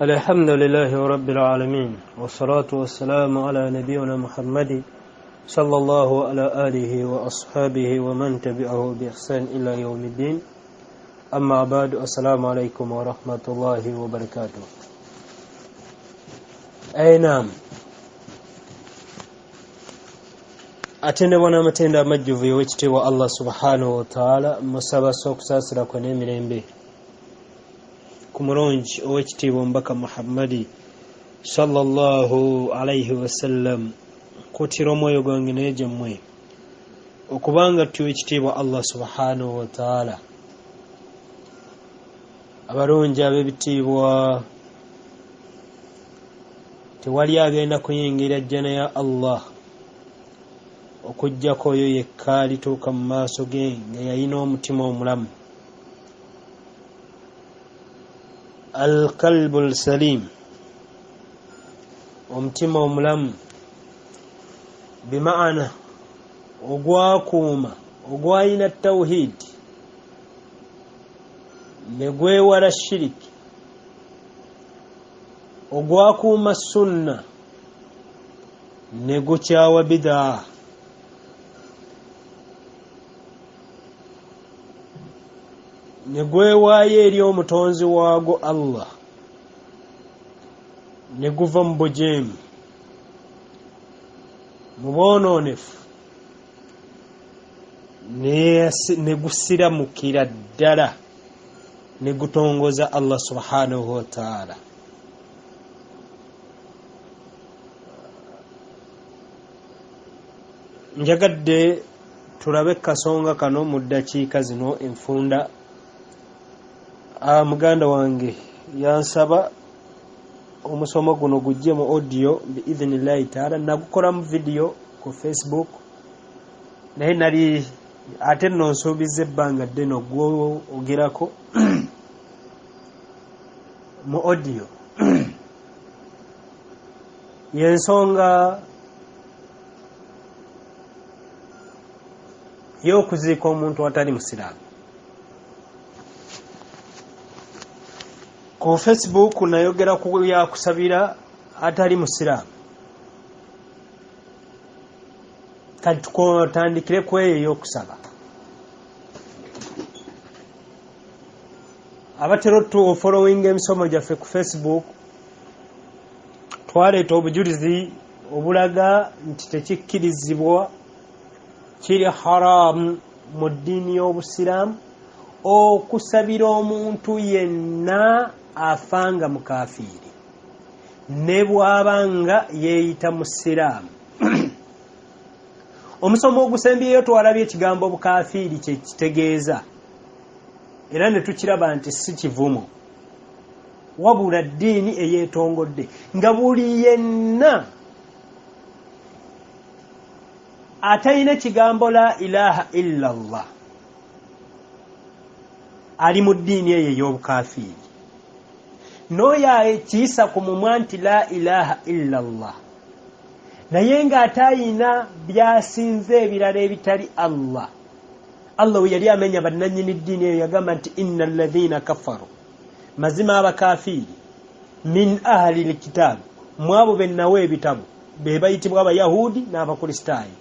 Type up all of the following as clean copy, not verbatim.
الحمد لله رب العالمين والصلاة والسلام على نبينا محمد صلى الله على آله وأصحابه ومن تبعه بإحسان إلى يوم الدين أما بعد السلام عليكم ورحمة الله وبركاته. أي نعم atende wana matenda majjuvu y'owekitiibwa Allah subhanahu wa ta'ala musaba okusaasira kwe n'emirembe ku mulungi owekitiibwa omubaka Muhammadi sallallahu alayhi wasallam kutira omwoyo gwange naye gyammwe okubanga tuwa ekitiibwa Allah subhanahu wa ta'ala abalungi ab'ebitiibwa tewali agenda kuyingira jjana ya Allah okujjako oyo yekka alituuka mu maaso ge nga yalina omutima omulamu. Alqalbul salim, omutima omulamu bimaana ogwakuuma ogwalina tawhid ne gwewala shiriki, ogwakuuma sunna ne gukyawa bidaa, ne gwewaayo eri omutonzi waago Allah, ne guva mu bujeemu mu bwonoonefu ne gusiramukira ddala ne gutongoza Allah subhanahu wa ta'ala. Njagadde tulabe kasonga kano mu ddakiika zino enfunda. Muganda wange yansaba omusomo guno gujje mu audio biidhnillahi taala, nagukola mu video ku Facebook naye nali ate nno nsuubiza ebbanga ddene ogwogerako mu audio y'ensonga y'okuziika omuntu atali musiraamu. Ku Facebook nayogera ku ya kusabira atali musiraamu. Kati tukotandikire ku eyo y'okusaba. Abatero tu following emisomo gyaffe ku Facebook twaleeta obujulizi obulaga nti tekikkirizibwa, kiri haraam mu ddiini y'Obusiraamu okusabira omuntu yenna afanga mu kaafiiri ne bw'abanga yeeyita musiraamu. Omusomo ogusembyeyo twalabye ekigambo obukaafiiri kye kitegeeza era ne tukiraba nti si kivumo wabula ddiini eyeetongodde nga buli yenna atalina kigambo la ilaha illa Allah ali mu ddiini eyo ey'obukaafiiri. N'oyo ekiyisa ku mumwa nti la ilaha illa Allah naye ng'atayina byasinze ebirala ebitali Allah. Allah we yali amenya bannannyini ddiini eyo yagamba nti inna alladhina kafaru, mazima abakaafiiri, min ahli likitaabu, mu abo bennawa ebitabo be bayitibwa abayahudi n'abakristaayo,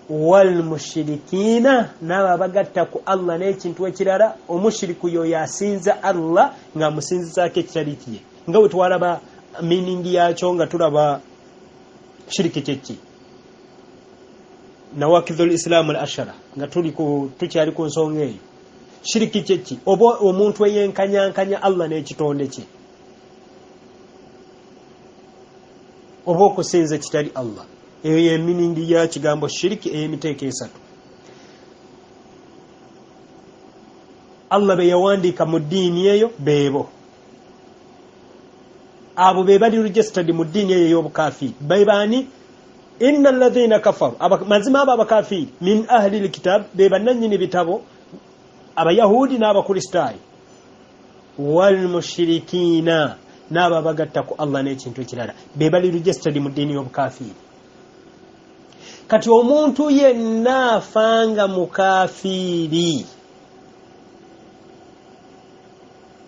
wal mushirikiina n'abo abagatta ku Allah n'ekintu ekirala. Omushiriku yoyo asinza Allah nga amusinzizaako ekitali kye, nga bwe twalaba meaning yakyo nga tulaba shiriki kyeki nawakidhul islamu al ashara nga tukyali ku nsonga eyo. Shiriki kyeki oba omuntu eyenkanyankanya Allah n'ekitonde kye, oba okusinza ekitali Allah. Eyo ye meaning ya kigambo shiriki ey'emiteeko esatu. Allah be yawandiika mu ddiini eyo beebo, abo be bali registered mu ddiini eyo ey'obukaafiiri. Baani? Inna alladhina kafaru, mazima abo abakaafiiri, min ahli likitaab, be bannannyini bitabo abayahudi n'abakristaayo, wal mushirikiina n'abo abagatta ku Allah n'ekintu ekirala, be bali registered mu ddiini y'obukaafiiri. Kati omuntu yenna afanga mukaafiiri,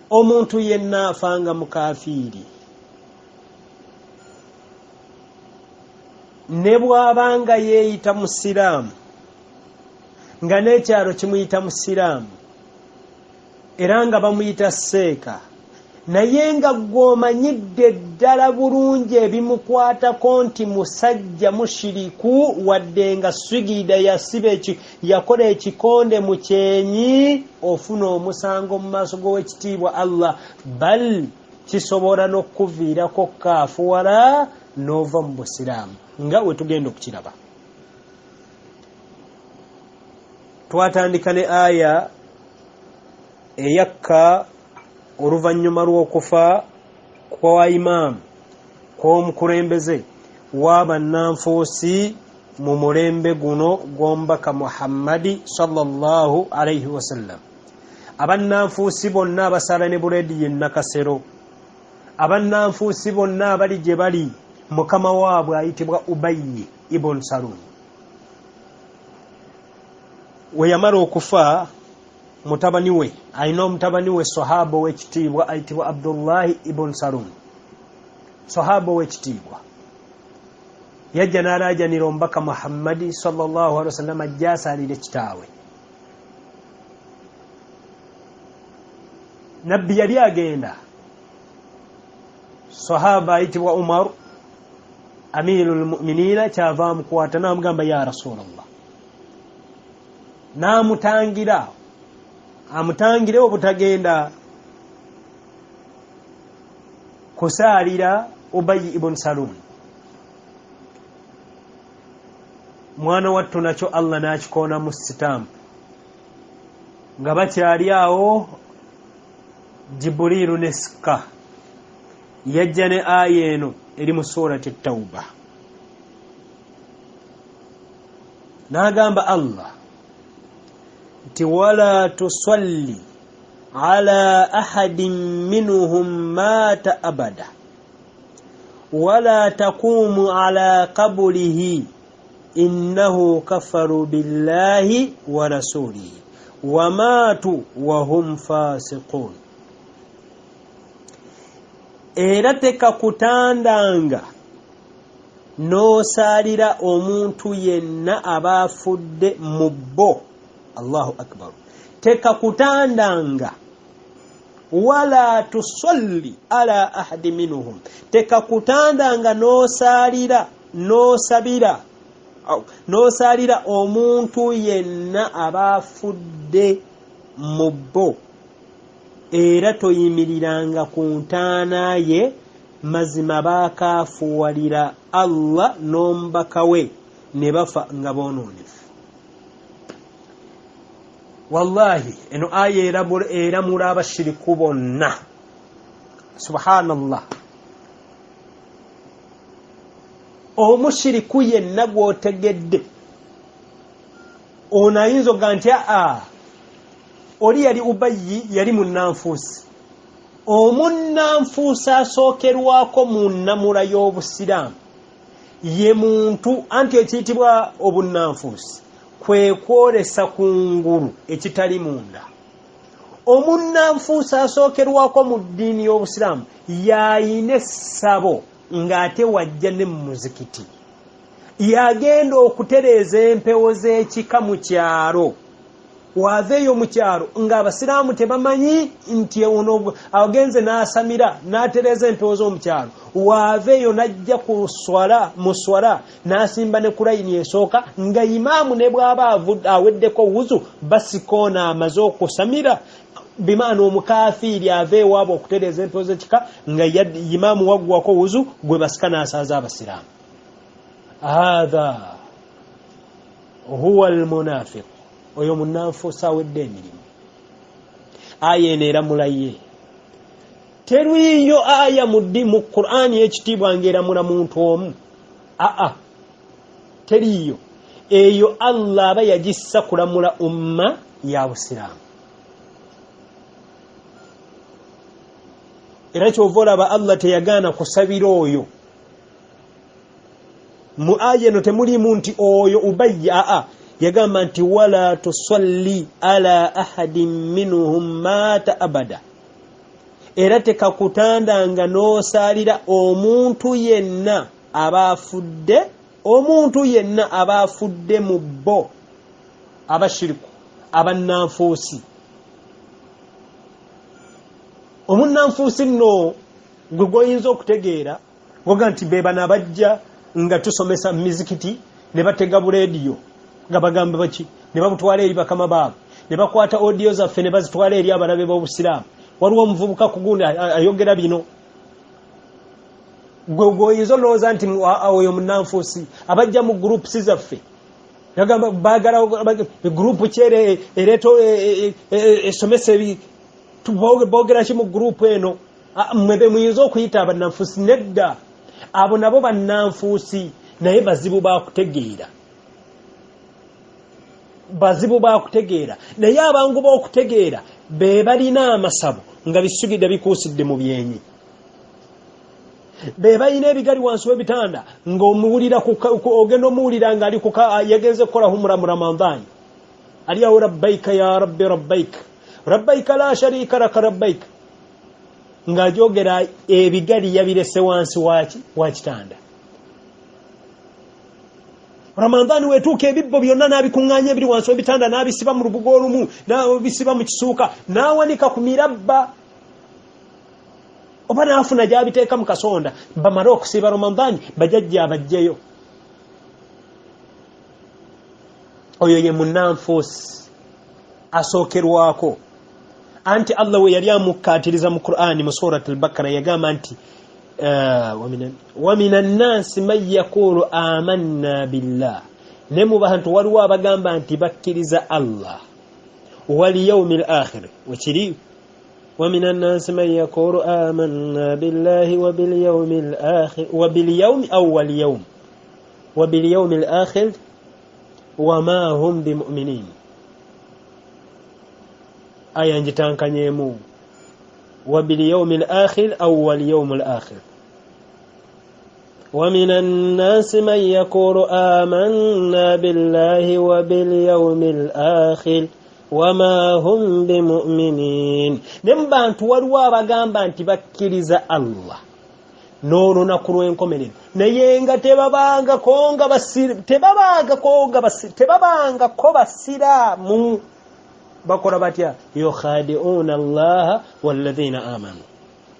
omuntu yenna afanga mukaafiiri ne bw'abanga yeeyita musiraamu nga n'ekyalo kimuyita musiraamu era nga bamuyita seeka, naye nga gw'omanyidde ddala bulungi ebimukwatako nti musajja mushiriku, wadde nga swigida yakola ekikonde mu kyenyi, ofuna omusango mu maaso g'owekitiibwa Allah, bal kisobola n'okuviirako kaafuwala n'ova mu busiraamu, nga we tugenda okukiraba. Twatandika ne aya eyakka oluvannyuma lw'okufa kwa imaamu kw'omukulembeze w'abannanfuusi mu mulembe guno gw'omubaka Muhammadi sallallahu alayhi wasallam. Abannanfuusi bonna abasala ne buleedi yenna kasero, abannanfuusi bonna abali gye bali, mukama waabwe ayitibwa Ubayyi ibn Salul. We yamala okufa, mutabani we alina omutabani we sahaba w'ekitiibwa ayitibwa Abdullaahi ibn Salul. Sahaba w'ekitiibwa yajja n'alaajanira omubaka Muhammadi sallallahu alaihi wasallam ajja asaalire kitaawe. Nabbi yali agenda, sahaba ayitibwa Umar amirul mu'miniina kyava amukwata n'amugamba ya Rasulallah, n'amutangira amutangire obutagenda kusaalira Ubayyi ibn Salul. Mwana wattu nakyo Allah n'akikoona mu sitampu. Nga bakyali awo, Jibuliiru ne SHYKH yajja ne aya eno eri mu SUURATU TAUBA, n'agamba Allah nti wala tusalli ala ahadin minhum mata abada wala taqumu ala qabrihi innahu kafaru billahi wa rasulihi wa matu wa hum fasiqun. Era tekakutandanga n'osaalira omuntu yenna abaafudde mu bo. Allahu akbar. Tekakutandanga wala tusalli ala ahadi minhum, tekakutandanga n'osaalira omuntu yenna abaafudde mu bo, era toyimiriranga ku ntaana ye, mazima baakaafuwalira Allah n'omubaka we ne bafa nga boonoonefu. Wallahi eno aya eramula abashiriku bonna. Subhanallah. Omushiriku yenna gw'otegedde ono ayinza okuga nti oli yali Ubayyi yali munnanfuusi. Omunnanfuusi asookerwako mu nnamula y'obusiraamu ye muntu, anti ekiyitibwa obunnanfuusi kwe kwolesa ku ngulu ekitali munda. Omunnanfuusi asookerwako mu ddiini y'obusiraamu yayina essabo ng'ate wajja ne mu muzikiti, yagenda okutereeza empewo z'ekika mu kyalo. Waaveeyo mu kyalo ng'abasiraamu tebamanyi nti ono agenze n'asamira n'atereeza empewo z'omu kyalo. Waaveeyo n'ajja mu swala n'asimba ne ku layini esooka, nga imaamu ne bw'aba aweddeko wuzu basikoona amaze okusamira. Bimaana omukaafiiri ava ewaabwe okutereeza empewo z'ekika nga imaamu waggwako wuzu gwe basika n'asaaza abasiraamu. Haadha huwa almunafiq. Oyo munnanfuusi awedde emirimu. Aya eno eramula ye. Teriyo aya mu Qur'ani ekitiibwa ng'eramula muntu omu. Teriyo. Eyo Allah aba yagissa kulamula umma ya Busiraamu. Era kyova olaba Allah teyagaana kusabira oyo. Mu aya eno temulimu nti oyo Ubayyi, yagamba nti wala tusalli ala ahadin minhum mata abada. Era tekakutandanga n'osaalira omuntu yenna abaafudde omuntu yenna abafudde mu bo abashiriku abannanfuusi omunnanfuusi nno gwe goyinza okutegeera goga nti bebana abajja nga tusomesa mizikiti ne batega buleediyo nga bagamba baki ne babutwala eri bakama baabo ne bakwata audio zaffe ne bazitwala eri abalabe b'obusiraamu waliwo omuvubuka kugundi ayogera bino gwe goyinza olowooza nti oyo munnanfuusi abajja mu groups zaffe yagamba baagala group kyere ereeto esomesa boogera ki mu group eno mwebe muyinza okuyita abannanfuusi nedda abo nabo bannanfuusi naye bazibu bakutegeera naye abangu b'okutegeera be balina amasabo nga bisugidde bikuusidde mu byenyi be balina ebigali wansi w'ebitanda ng'omuwulira ogenda omuwulira ng'ali yagenze kukola humura mu Ramadhaani ali awo rabbaika ya rabbi rabbaika la sharika laka rabbaika ng'ajogera ebigali yabirese wansi wa kitanda. Ramadhaani wetuuka ebibbo byonna n'abikuŋŋaanya ebiri wansi w'ebitanda n'abisiba mu lubugo olumu n'abisiba mu kisuuka n'awanika ku mirabba oba n'afuna gy'abiteeka mu kasonda bamale okusiiba Ramadhaani bajajja abajjeyo. Oyo ye munnanfuusi asookerwako anti Allah we yali amukkaatiriza mu Qur'ani mu Suuratul Bakara yagamba nti وَمِنَ النَّاسِ مَنْ يَقُولُ آمَنَّا بِاللَّهِ ne mu bantu waliwo abagamba nti bakkiriza Allah وَالْيَوْمِ الْآخِرِ وَكِرِي وَمِنَ النَّاسِ مَنْ يَقُولُ آمَنَّا بِاللَّهِ وَبِالْيَوْمِ الْآخِرِ وَبِالْيَوْمِ أَوَّلِ يَوْمِ وَبِالْيَوْمِ الْآخِرِ وَمَا هُمْ بِمُؤْمِنِينَ aya njitankanyemu وَبِالْيَوْمِ الْآخِرِ أَوَّلِ يَوْمِ الْآخِرِ وَمِنَ النَّاسِ مَنْ يَقُولُ آمَنَّا بِاللَّهِ وَبِالْيَوْمِ الْآخِرِ وَمَا هُمْ بِمُؤْمِنِينَ nembantu waliwo abagamba nti bakkiriza Allah n'olunaku lw'enkomerero naye nga tebabangako basiraamu bakola batya yukhadi'una Allah walladhina amanu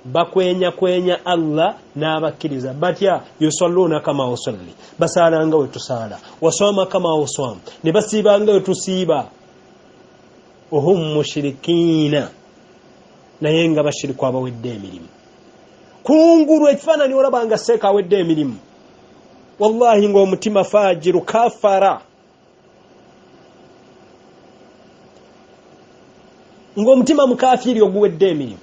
bakwenya Allah n'abakkiriza batya yusalluna kama usalli basalanga we tusala wasoma kama usoma ne basibanga we tusiba ohum mushrikina naye nga bashiriku abawedde emirimu kungulu ekifaananyi olabanga seeka awedde emirimu wallahi ng'omutima fajiru kafara ng'omutima mukafiri oguwedde emirimu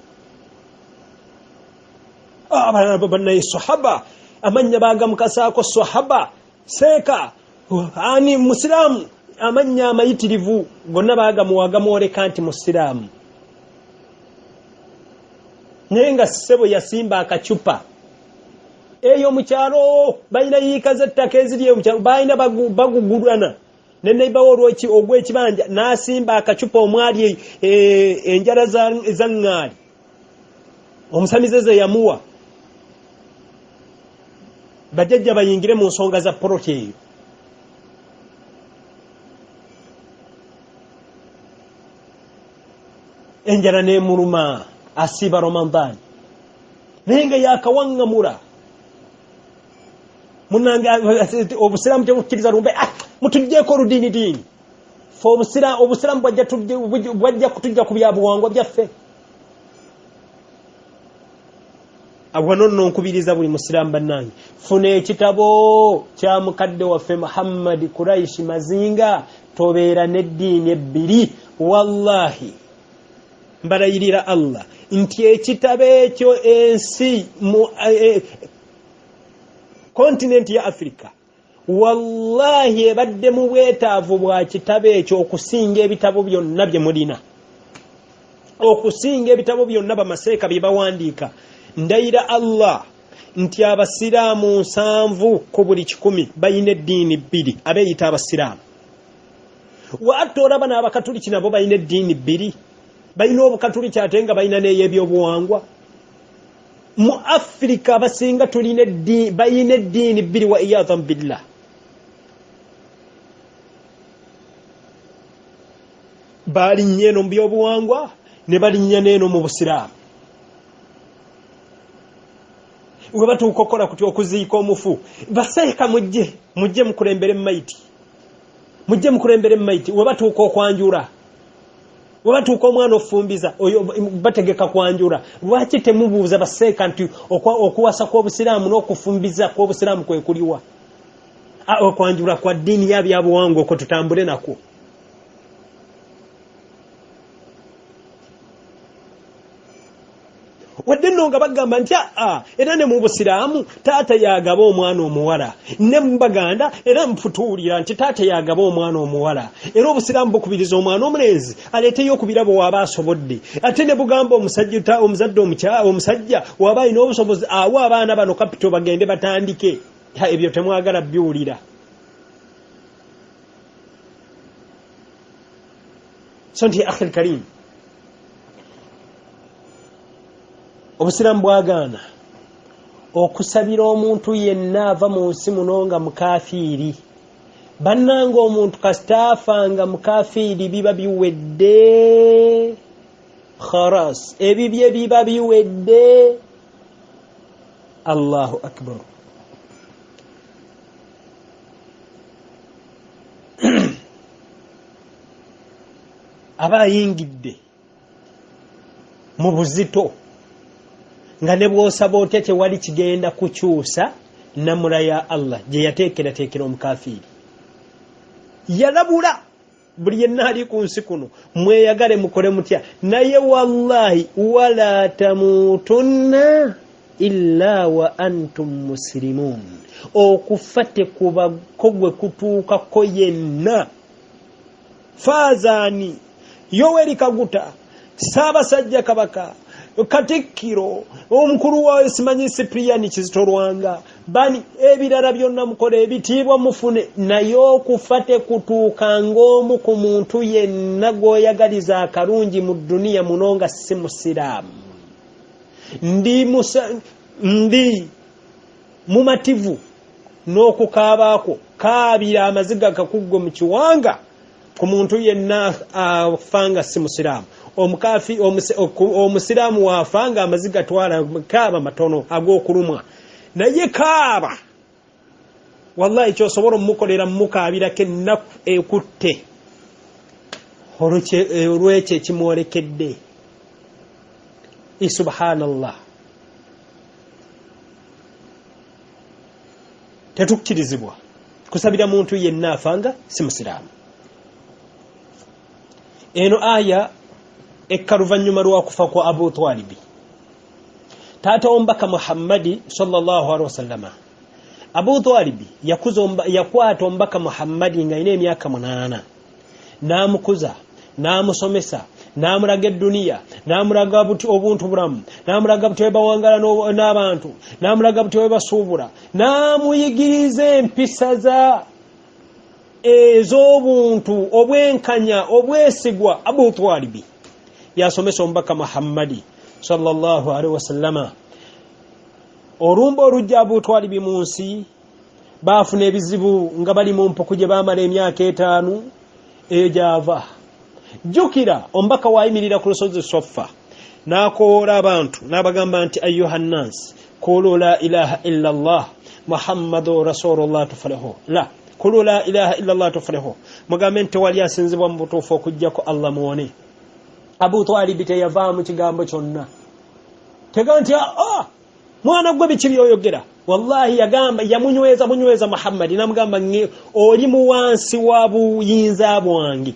bannaye sahaba amanya bagamukasaako sahaba seeka ani musiraamu amanya amayitirivu gonna bagamuwoleka nti musiraamu naye nga ssebo yasimba akacupa eyo mukyalo balina yiika z'ettaka eziri eyo mukyalo balina bagugulana ne neighbor ogw'ekibanja n'asimba akacupa omwali enjala ez'aŋŋaali omusamize ze yamuwa bajjajja bayingire mu nsonga za poloti eyo. Enjala n'emuluma asiba Ramadhaani naye nga yakawaŋŋamula munange obusiraamu tebukkiriza lumbe mutuggyeko oludiini fe obusiraamu bwajja kutujja ku byabuwangwa byaffe. Wano nno nkubiriza buli musiraamu bannange funa ekitabo kya mukadde waffe Muhammad Kuraishi Mazinga tobeera n'eddiini ebbiri wallahi mbalayirira Allah nti ekitabo ekyo ensi kontinenti ya Afrika wallahi ebadde mu bwetaavu bwa kitabo ekyo okusinga ebitabo byonna bye mulina okusinga ebitabo byonna bamaseeka bye bawandiika. Ndayira Allah nti abasiraamu 7 ku buli 100 bayina eddiini 2 abeeyita abasiraamu ate olaba n'abakatuliki nabo bayina eddiini 2 bayina obukatuliki ate nga bayina n'ey'ebyobuwangwa. Mu Afrika abasinga bayina eddiini 2 wa iyadhan billah balinnye eno mu byobuwangwa ne balinnya n'eno mu busiraamu. We batuuka okukola kutya okuziika omufu, baseeka mujje mukulembere mayiti, mujje mukulembere mayiti. We batuuka okwanjula, we batuuka omwana ofumbiza oyo bategeka kwanjula, lwaki temubuuza baseeka nti okuwasa kw'obusiraamu n'okufumbiza kw'obusiraamu kwe kuliwa? Okwanjula kwa ddiini ya byabuwangwa okwo tutambule nakwo. Wadde nno nga bagamba nti era ne mu busiraamu taata yagaba omwana omuwala, ne mu Baganda era mfutuulira nti taata yagaba omwana omuwala, era obusiraamu bukubiriza omwana omulenzi aleeteyo okubirabo waaba asobodde. Ate ne bugamba omuzadde omusajja waaba alina obusobozi awo abaana bano kapito bagende batandike. Ebyo temwagala byulira. So nti akhil karim, obusiraamu bwagaana okusabira omuntu yenna ava mu nsi muno nga mukafiiri. Bannanga omuntu kasita afanga mukafiiri biba biwedde, khalas, ebibye biba biwedde. Allahu akbar. Aba ayingidde mu buzito nga ne bw'osaba otya tewali kigenda kukyusa namula ya Allah gye yateekerateekera omukafiiri. Yalabula buli yenna ali ku nsi kuno mweyagale mukole mutya, naye wallahi wala tamutunna illa wa antum muslimun. Okufa tekubako gwe kutuukako yenna. Faazani, Yoweri Kaguta, Ssaabasajja Kabaka, Katikkiro, omukulu wa simanyi Cyprian Kizito Lwanga, bani ebirala byonna mukole ebitiibwa mufune, naye okufa tekutuuka ng'omu ku muntu yenna gw'oyagaliza akalungi mu dduniya muno nga si musiraamu. Ndi mumativu n'okukaabako kaabira amaziga kakuggo mu kiwanga ku muntu yenna afanga si musiraamu. Omusiraamu wafanga amaziga twala kaaba matono ag'okulumwa, naye kaaba wallahi kyosobola mukolera mukaabirako ennaku ekutte olwekyo ekimwolekedde. Subhanallah. Tetukilizibwa kusabira muntu yenna afanga si musiraamu. Eno aya ekkaluvanyuma lwa kufa kwa Abu Talib, taata ombaka Muhammadi sallallahu alaihi wasallama. Abu Talib yakwata ombaka Muhammadi nga ina emyaka 8, n'amukuza, n'amusomesa, n'amulaga edduniya, n'amulaga obuntu bulamu, n'amulaga buti bawangala n'abantu, n'amulaga buti basuubula, n'amuyigiriza empisa za ez'obuntu, obwenkanya, obwesigwa. Abu Talib yasomesa ombaka Muhammadi sallallahu alaihi wasallama. Olumba olujja Abu Talib mu nsi baafuna ebizibu nga bali mu mpuku gye baamala emyaka 5 ejava. Jukira ombaka wayimirira ku lusozi Soffa n'akoola abantu n'abagamba nti ayyuhannas qulu la ilaha illa Allah Muhammadu rasulullah tufalihu. La qulu la ilaha illa Allah tufalihu. Mugambe nti tewali asinzibwa mu butuufu okujjako Allah muwone. Abu Talib teyavaamu kigambo kyonna. Tega nti mwana gwe biki byoyogera. Wallahi yagamba yamunyweza Muhammad namugamba oli mu wansi wa buyinza bwange,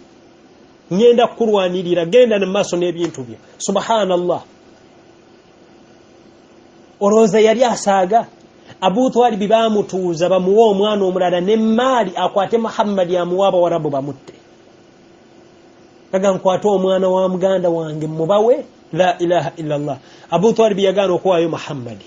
ngenda kulwanirira, genda ne maaso n'ebintu bye. Subhanallah. Oroza yali asaaga. Abu Talib bamutuuza bamuwa omwana omulala ne maali akwate Muhammad amuwa Abawarabu bamutte. Kaga nkwate omwana wa muganda wange mubawe la ilaha illa Allah. Abu Talib yagaana okuwaayo Muhammad.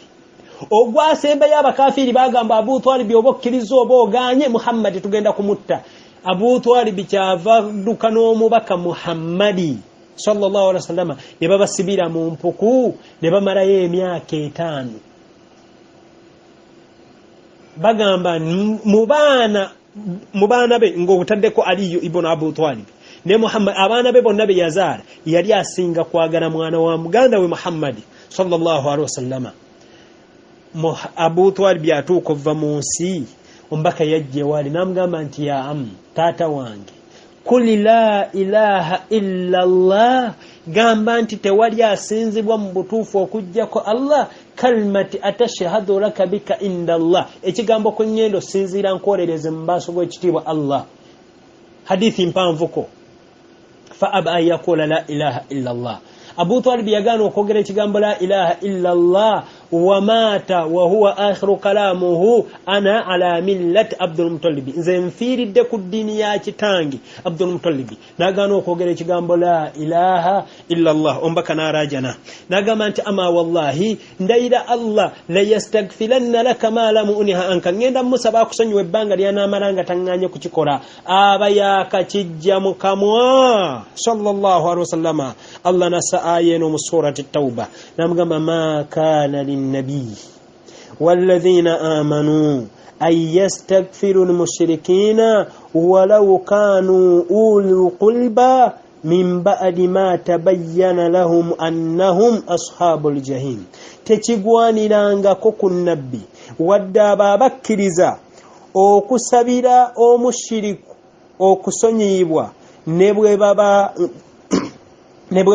Ogwasemba y'abakafiri bagamba Abu Talib obokkiriza oba oganye Muhammad tugenda kumutta. Abu Talib kyava dduka n'omubaka Muhammadi sallallahu alaihi wasallam ne babasibira mu mpuku ne bamalayo emyaka 5. Bagamba mu baana be ng'obutaddeko Aliyu ibn Abu Talib ne Muhammad abaana be bonna be yazaala yali asinga kwagala mwana wa muganda we Muhammad sallallahu alaihi wasallama. Abu Talib yatuuka okuva mu nsi ombaka yajje wali namugamba nti ya taata wange kuli la ilaha illa Allah, gamba nti tewali asinzibwa mu butuufu okujjako Allah, kalimati atashhadu laka bika inda Allah, ekigambo ku nnyendo sinzira nkolereze mu maaso g'ekitiibwa Allah. Hadithi mpanvuko fa aba yaqula la ilaha illa Allah. Abu Talib yagaana okwogera ekigambo la ilaha illa Allah wa mata wa huwa akhiru kalamuhu ana ala millati Abdul Muttalib, nze nfiiridde ku ddiini ya kitange Abdul Muttalib. Nagaana okwogera ekigambo la ilaha illa Allah, ombaka narajana nagamba nti ama wallahi ndayira Allah la yastaghfiranna laka ma lam unha anka, ngenda musaba akusonyiwa ebbanga lyanamalanga tanganye kukikola aba yakakijja mu kamwa sallallahu alaihi wasallama. Allah nasa ayeno mu surati TAUBA namugamba ma kana linnabi walladhina amanu ay yastaghfiru lilmushrikina walau kanu uli qurba min ba'di ma tabayyana lahum annahum ashabul jahim. Tekigwanirangako ku nabbi wadde ababakkiriza okusabira omushiriku okusonyiyibwa ne bwe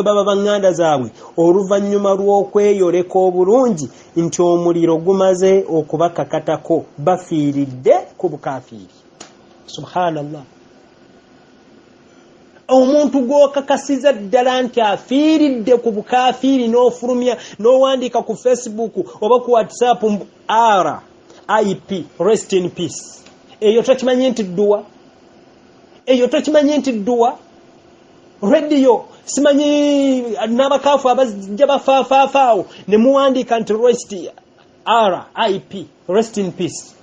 baba banganda zaabwe oluvannyuma lw'okweyoleka obulungi nti omuliro gumaze okubakakatako bafiiridde ku bukafiiri. Subhanallah. Omuntu gw'okakasiza ddala nti afiiridde ku bukafiiri n'ofulumya n'owandiika ku Facebook oba ku WhatsApp RIP, rest in peace. Eyo tokimanyi nti dduwa? Eyo tokimanyi nti dduwa? Radio simanyi n'abakaafu abajja bafaafaawo ne muwandiika nti RIP, rest in peace.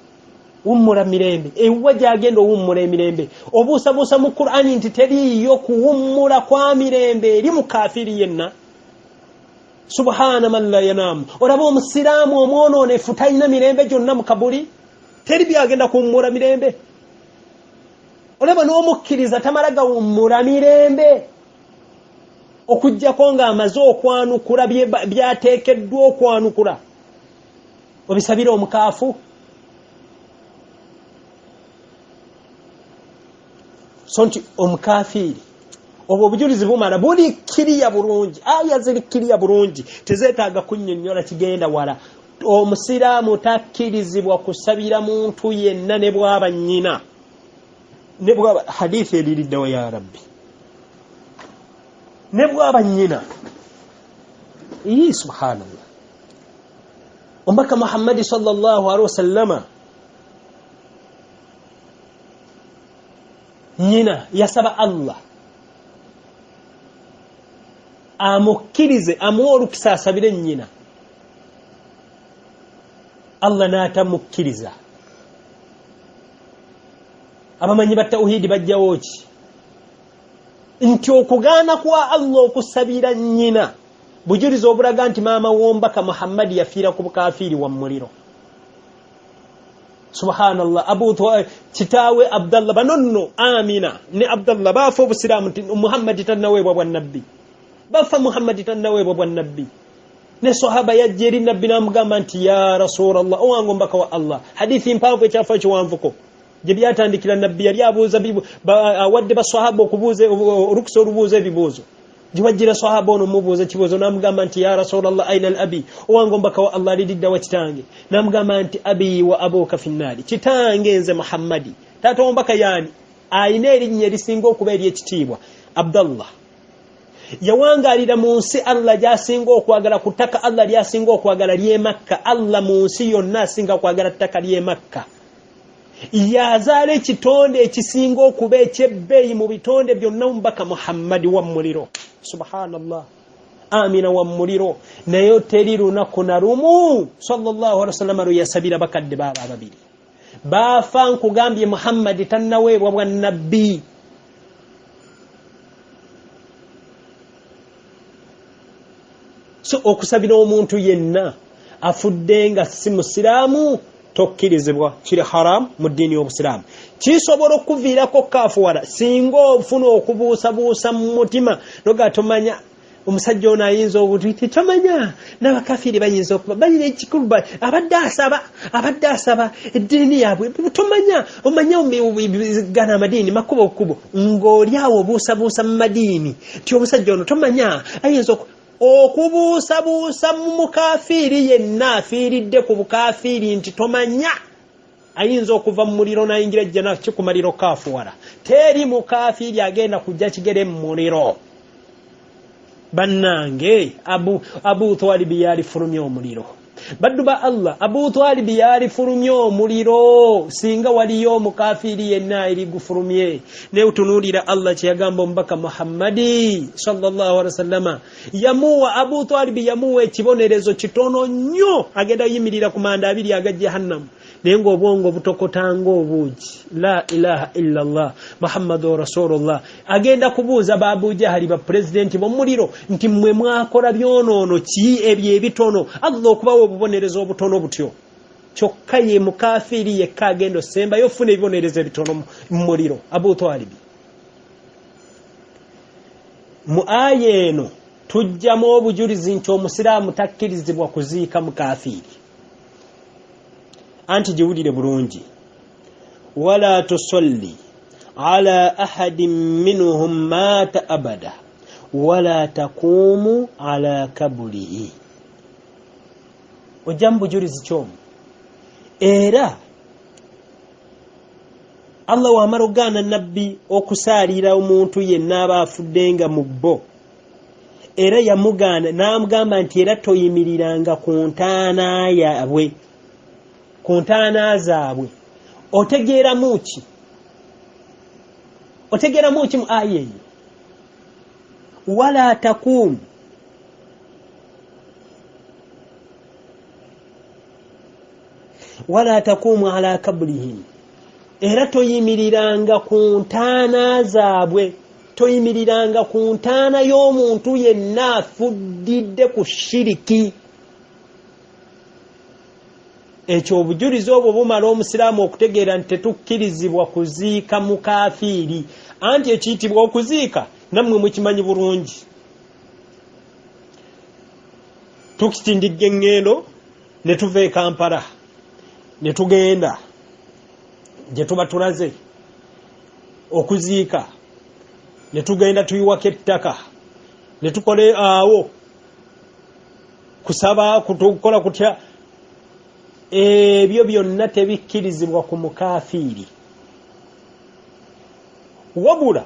Wummula mirembe. Ewa gyagenda owummula emirembe. Obuusabuusa mu Qur'ani nti teriiyo kuwummula kwa mirembe eri mukaafiri yenna. Subhana man la yanam. Olaba omusiraamu omwonoonefu talina mirembe gyonna mu kabuli? Teri byagenda kuwummula mirembe. Olaba n'omukkiriza tamala gawummula mirembe okujjako ng'amaze okwanukula byateekeddwa okwanukula. Obisabira omukaafu. So nti omukafiiri obwo obujulizi bumala buli kiriya bulungi, aya ziri kiriya bulungi, tezeetaaga kunnyonnyola kigenda wala. Omusiraamu takkirizibwa kusabira muntu yenna ne bw'aba nnyina. Ne bw'aba hadithi eririddewo ya Rabbi. Ne bw'aba nnyina. Subhanallah. Omubaka Muhammad sallallahu alaihi wasallama nyina yasaba Allah amukkirize amuwe olukisa asabire nyina. Allah n'atamukkiriza. Abamanyi ba tawhidi bajjawo ki? Nti okugaana kwa Allah okusabira nyina bujulizi obulaga nti maama w'omubaka Muhammad yafiira ku bukafiiri wa muliro. Subhanallah. Kitaawe Abdullah banonno Amina ne Abdullah baafa obusiraamu nti Muhammad tannaweebwa bwa nabbi. Bafa Muhammad tannaweebwa bwa nabbi. Ne sahaba yajja eri nabbi n'amugamba nti ya Rasulallah, owange omubaka wa Allah. Hadithi mpanvu ekyafa ekiwanvuko gye byatandikira nabbi yali abuuza awadde basahaba okubuuza olukusa olubuuza ebibuuzo. Jiwajjira sahaba ono mubuuza kibuuzo n'amugamba nti ya Rasulallah aina al-abi, owange omubaka wa Allah alidda wa kitange. N'amugamba nti abi wa abuka fi nnaari, kitange nze Muhammadi. Taata omubaka yani ayina erinnya erisinga okuba ery'ekitiibwa Abdullah. Yawangaalira mu nsi Allah gy'asinga okwagala ku ttaka Allah lyasinga okwagala ly'e Makka. Allah mu nsi yonna asinga kwagala ttaka ly'e Makka. Yazaala ekitonde ekisinga okuba ekyebbeeyi mu bitonde byonna omubaka Muhammadi wa muliro. Subhanallah. Amina wa muliro. Naye teri lunaku na lumu sallallahu alaihi wasallam lwe yasabira bakadde baaba ababiri. Baafa nkugambye Muhammadi tannaweebwa bwa nabbi. So okusabira omuntu yenna afudde nga si musiraamu tokkirizibwa kiri haram mu ddiini y'Obusiraamu. Kisobola okuviirako kaafuwala singa ofuna okubuusabuusa mu mutima nogatomanya omusajja ono ayinza obuti tomanya n'abakafiri bayinza okuba balina ekikulu abadde asaba eddiini yaabwe tomanya omanya gana amadiini makubo kubo ng'oli awo obuusabuusa mu madiini ti omusajja ono tomanya ayinza okubuusabuusa mu mukafiiri yenna afiiridde ku bukafiiri nti tomanya ayinza okuva mu muliro n'ayingira jjana kikumaliro kaafuwala. Teri mukafiiri agenda kujja kigere mu muliro. Bannange Abu Talib yalifulumya omuliro. Baddu ba Allah Abu Talib yalifulumya omuliro singa waliyo omukafiri yenna erigufulumye. Ne utunuulira Allah kyeyagamba omubaka Muhammadi sallallahu alaihi wasallama yamuwa Abu Talib yamuwa ekibonerezo kitono nnyo agenda yimirira ku manda abiri aga Jahannam naye ng'obwongo butokotanga obuugi la ilaha illa Allah Muhammadur Rasulullah agenda kubuuza ba Abu Jahali ba president b'omuliro nti mmwe mwakola byonoono ki ebyo ebitono Allah okubawa obubonerezo obutono butyo kyokka ye mukafiri yekka agenda osemba yofuna ebibonerezo ebitono mu muliro. Abu Talib mu aya eno tujjamu obujulizi nti omusiraamu takkirizibwa kuziika mukafiri. Anti jiwulire bulungi wala tusalli ala ahadin minhum mata abada wala taqumu ala kabrihi. Ojambu julizi kyomu era Allah wamala gaana nabbi okusaalira omuntu yenna aba afuddenga mu bbo era yamugaana n'amugamba nti era toyimiriranga ku ntaana yaabwe ku ntaana zaabwe. Otegeeramu ki mu aya eyo? Wala taqumu ala kabrihim era toyimiriranga ku ntaana zaabwe, toyimiriranga ku ntaana y'omuntu yenna afuddidde ku shiriki. Ekyo obujulizi obwo bumala omusiraamu okutegeera nti tetukilizibwa kuziika mukafiiri. Anti ekiyitibwa okuziika nammwe mukimanyi bulungi. Tukitindijja engendo ne tuva e Kampala ne tugenda gye tuba tulaze okuziika ne tugenda tuyiwako ettaka ne tukole awo kusaba kutukola kutya. Ebyo byonna tebikkirizibwa ku mukafiiri wabula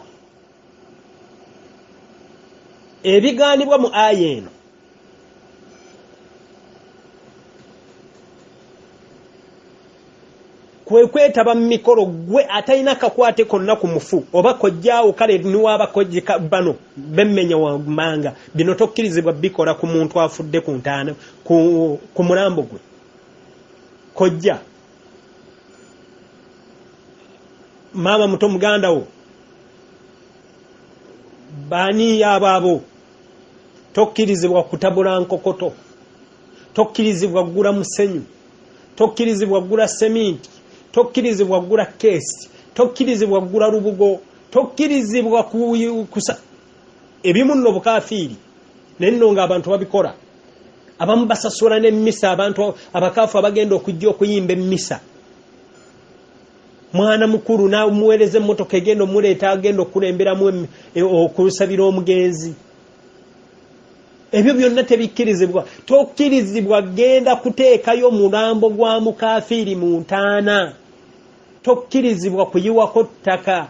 ebigaanibwa mu aya eno kwe kwetaba mu mikolo gwe atalina kakwate konna ku mufu oba kojjaawo kale niwaabakojjika bano bemmenya wamanga bino tokkirizibwa bikola ku muntu afudde ku ntaana ku mulambo gwe kojja mama muto muganda wo bani ababo tokkirizibwa kutabula nkokoto, tokkirizibwa gula musenyu, tokkirizibwa gula seminti, tokkirizibwa gula kesi, tokkirizibwa gula lubugo, tokkirizibwa kusa ebimu nno bukafiiri nenno nga abantu babikola. Abamu basasula n'emmisa abantu abakaafu abagenda okujja okuyimba emmisa. Mwana mukulu n'amuweereza emmotoka egenda omuleeta agenda okulemberamu okusabira omugenzi. Ebyo byonna tebikkirizibwa. Tokkirizibwa genda kuteekayo mulambo gwa mukafiiri mu ntaana. Tokkirizibwa kuyiwako ttaka.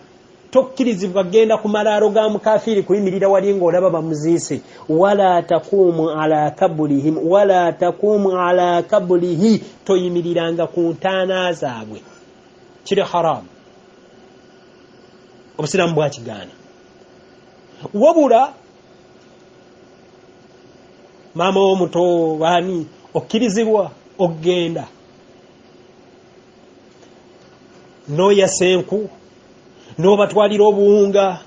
Tokkirizibwa genda ku malaalo ga mukafiiri kuyimirira wali ng'olaba bamuziise. Wala taqumu ala kabrihim wala taqumu ala kabrihi, toyimiriranga ku ntaana zaabwe. Kiri haram. Obusiraamu bwakigaana. Wabula maama omuto bani okkirizibwa okgenda n'oyasa enku, n'obatwalira obuwunga,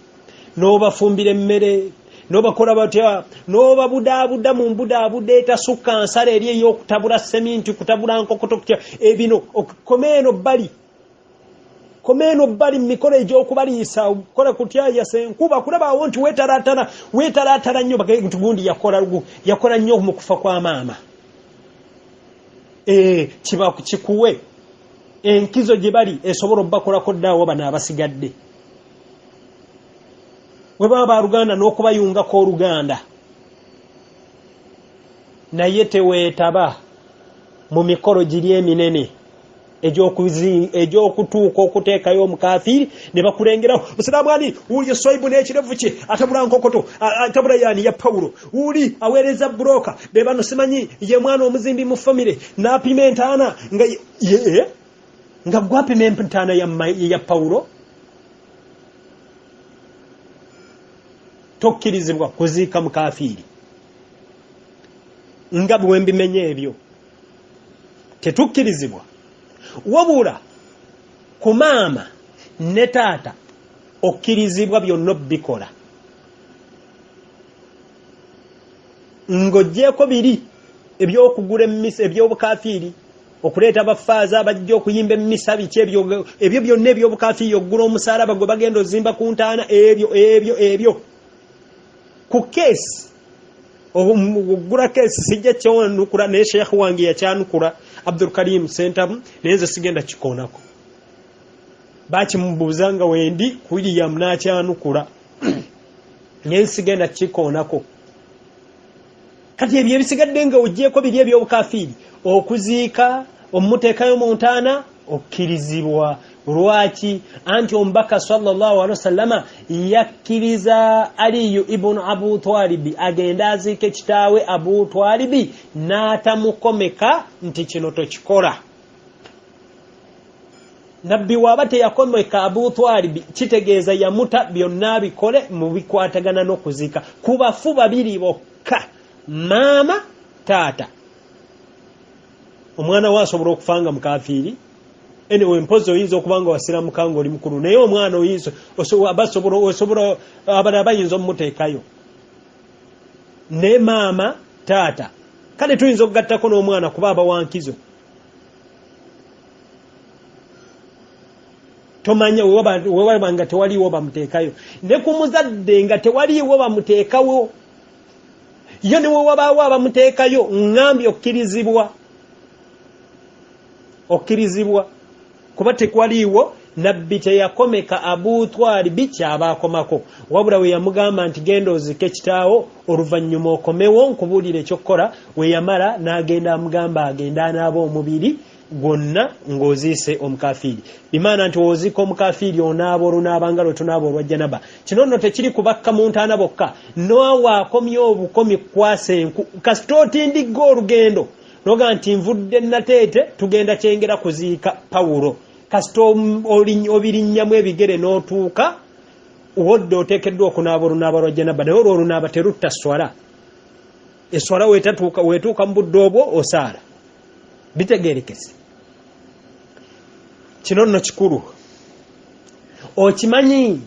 n'obafumbira emmere, nobakola batya nobabudaabuda mu mbudaabuda etasukka nsala eri ey'okutabula seminti kutabula nkokoto kutya ebino komeeno bbali mu mikolo egy'okubaliisa kola kutya yasenkuba kulabaawo nti weetalaatala nnyo nti gundi yakola nnyo mu kufa kwa maama kikuwe enkizo gye bali esobola obbakolako ddaawo bano abasigadde we baba baluganda n'okubayungako oluganda naye teweetaba mu mikolo giri eminene egy'okutuuka okuteekayo omukaafiri ne bakulengerawo musiraamu ani wuli swaibu n'ekirevu kye atabula nkokoto atabula yaani ya Pawulo wuli aweereza buloka be bano simanyi ye mwana omuzimbi mu famire n'apima entaana nga gwapima entaana ya Pawulo tokkirizibwa kuziika mukaafiri nga bwe mbimenye ebyo tetukkirizibwa wabula ku maama ne taata okkirizibwa byonna bikola ng'oggyeko biri ebyokugula emmisa eby'obukafiiri okuleeta abafaaza abajja okuyimba emmisa biki ebyo byonna eby'obukafiiri okugula omusaalaba gwe bagenda ozimba ku ntaana ebyo ku keesi ogula keesi sijja kyanukula naye sheekh wange yakyanukula Abdul Karim Sentamu nenze sigenda kikoonako bakimubuuza nga wendi ku William n'akyanukula naye sigenda kikoonako kati ebyo ebisigadde nga oggyeko biri eby'obukafiiri okuziika omuteekayo mu ntaana okkirizibwa lwaki anti omubaka sallallahu alaihi wasallama yakkiriza Aliyu ibn Abu Twalibi agenda aziike kitaawe Abu Twalibi n'atamukomeka nti kino tokikola nabbi waaba teyakomeka Abu Twalibi kitegeeza yamuta byonna bikole mu bikwatagana n'okuziika ku bafu babiri bokka maama taata omwana we asobola okufanga mukafiiri anyway mpozi oyinza okubanga wasiramuka nga oli mukulu naye omwana oyinza osobola abala bayinza omuteekayo ne maama taata kale tuyinza okugattako n'omwana kuba abawankizo tomanya wewaba nga tewaliiwo bamuteekayo ne ku muzadde nga tewaliiwo bamuteekawo yo ne wewabaawo abamuteekayo ngambye okkirizibwa kuba tekwaliiwo nabbi teyakomeka Abu Twalibi kyabakomako wabula we yamugamba nti genda ozike kitaawo oluvannyuma okomewo nkubuulire ekyokukola we yamala n'agenda amugamba agenda anaaba omubiri gwonna ng'oziise omukafiiri bimaana nti woziika omukafiiri onaaba olunaabanga lwe tunaaba olwa janaba kino nno tekiri kubakka mu ntaana bokka noawe akomye obukomi kwasa enku kasita otindigga olugendo noga nti nvudde nateete tugenda kyengera kuziika Pawulo kasita obirinnyamu ebigere n'otuuka wodde oteekeddwa okunaaba olunaaba lwa janaba naye olwo olunaaba terutta swala eswala weetuuka mu budde obwo osaala bitegerekese kino nno kikulu okimanyi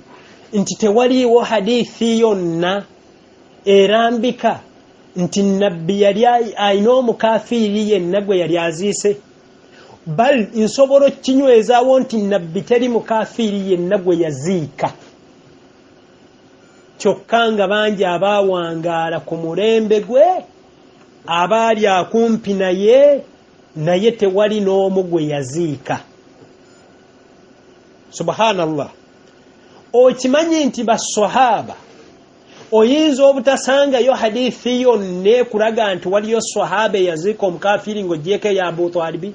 nti tewaliiwo hadithi yonna erambika nti nabbi yali ayina omukafiiri yenna gwe yali aziise bal nsobola okinywezaawo nti nabbi teri mukafiiri yenna gwe yaziika kyokka nga bangi abaawangaala ku mulembe gwe abaali akumpi naye tewali n'omu gwe yaziika subhanallah okimanyi nti baswahaba oyinza obutasangayo hadithi yonna ekulaga nti waliyo swahaba eyaziika omukafiiri ng'ogyeko ya Abu Twalibi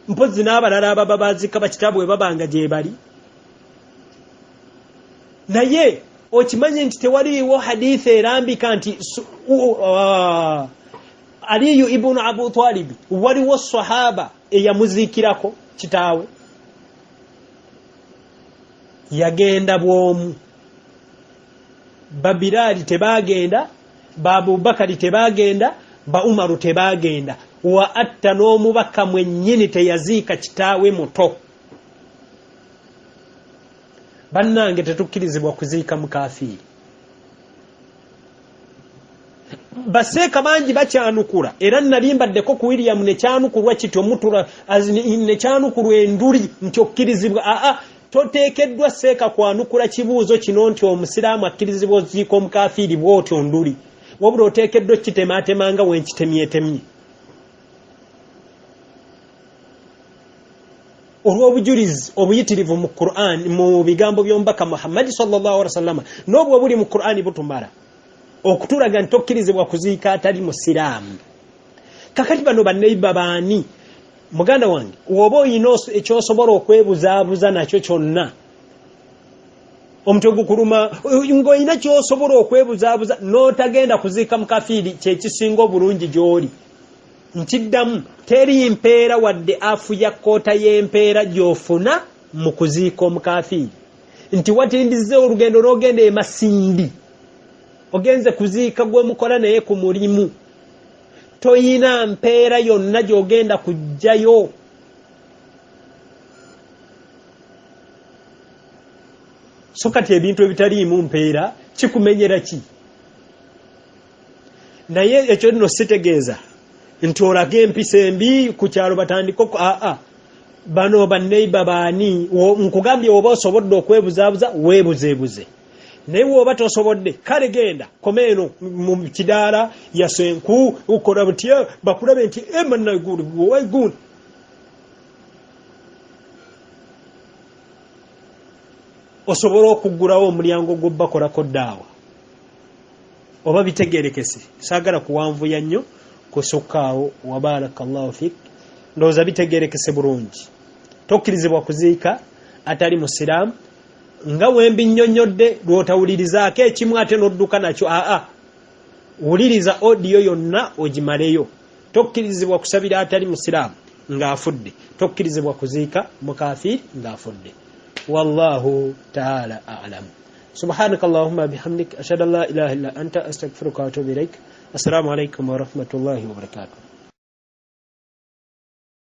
mpozi n'abalala ababa baziika bakitaabwe babanga gye bali naye okimanyi nti tewaliiwo hadithi erambika nti Aliyu ibn Abu Twalibi waliwo swahaba eyamuziikirako kitaawe yagenda bwomu ba Bilali tebagenda ba Abubakari tebagenda ba Umaru tebagenda wa atta n'omubaka mwennyini teyaziika kitaawe muto bannange tetukkirizibwa kuziika mukafiiri baseeka bangi bakyanukula era nalimbaddeko ku William ne kyanukulwa kityo mutula ne kyanukulwa enduli nti okkirizibwa toteekeddwa seeka kwanukula kibuuzo kino nti omusiraamu akkirizibwa oziika omukaafiiri bw'otyo nduli wabula oteekeddwa kitematemanga wenkitemyetemye olw'obujulizi obuyitirivu mu Qur'an mu bigambo by'omubaka Muhammad sallallahu alaihi wasallam n'obwo buli mu Qur'an butumala okutulaga nti tokkirizibwa kuziika atali musiraamu. Kakati bano banneiba baani muganda wange woba oyina ekyosobola okwebuzaabuza nakyo kyonna omutwe gukuluma ng'olina kyosobola okwebuzaabuza n'otagenda kuziika mukafiiri kyekisinga obulungi gy'oli ntiddamu teri mpeera wadde afu ya kkoota y'empeera gy'ofuna mu kuziika omukafiiri nti watindize olugendo n'ogenda e Masindi ogenze kuziika gwe mukola naye ku mulimu toyina mpeera yonna gy'ogenda kujjayo so kati ebintu ebitaliimu mpeera kikumenyera ki naye ekyo nno sitegeeza nti olaga empisa embi ku kyalo batandikoko bano banneiba baani nkugambye oba osobodde okwebuzaabuza weebuzeebuze naye woba tosobodde kale genda komeeno mu kidaala yasenku ukola butya bakulabe nti emannagundi osobola okuggulawo omulyango gw'obbakolako ddaawa oba bitegeerekese saagala kuwanvuya nnyo kusukkaawo wa barakallahu fik ndowooza bitegeerekese bulungi tokkirizibwa kuziika atali musiraamu nga wembi nnyonnyodde lw'otawulirizaako ekimu ate n'odduka nakyo wuliriza odiyo yonna ogimaleyo tokkirizibwa kusabira atali musiraamu ng'afudde tokkirizibwa kuziika mukafiiri ng'afudde wallahu ta'ala a'lam subhanaka allahumma bihamdik ashhadu an la ilaha illa anta astaghfiruka wa atubu ilaik assalamu alaykum wa rahmatullahi wa barakatuh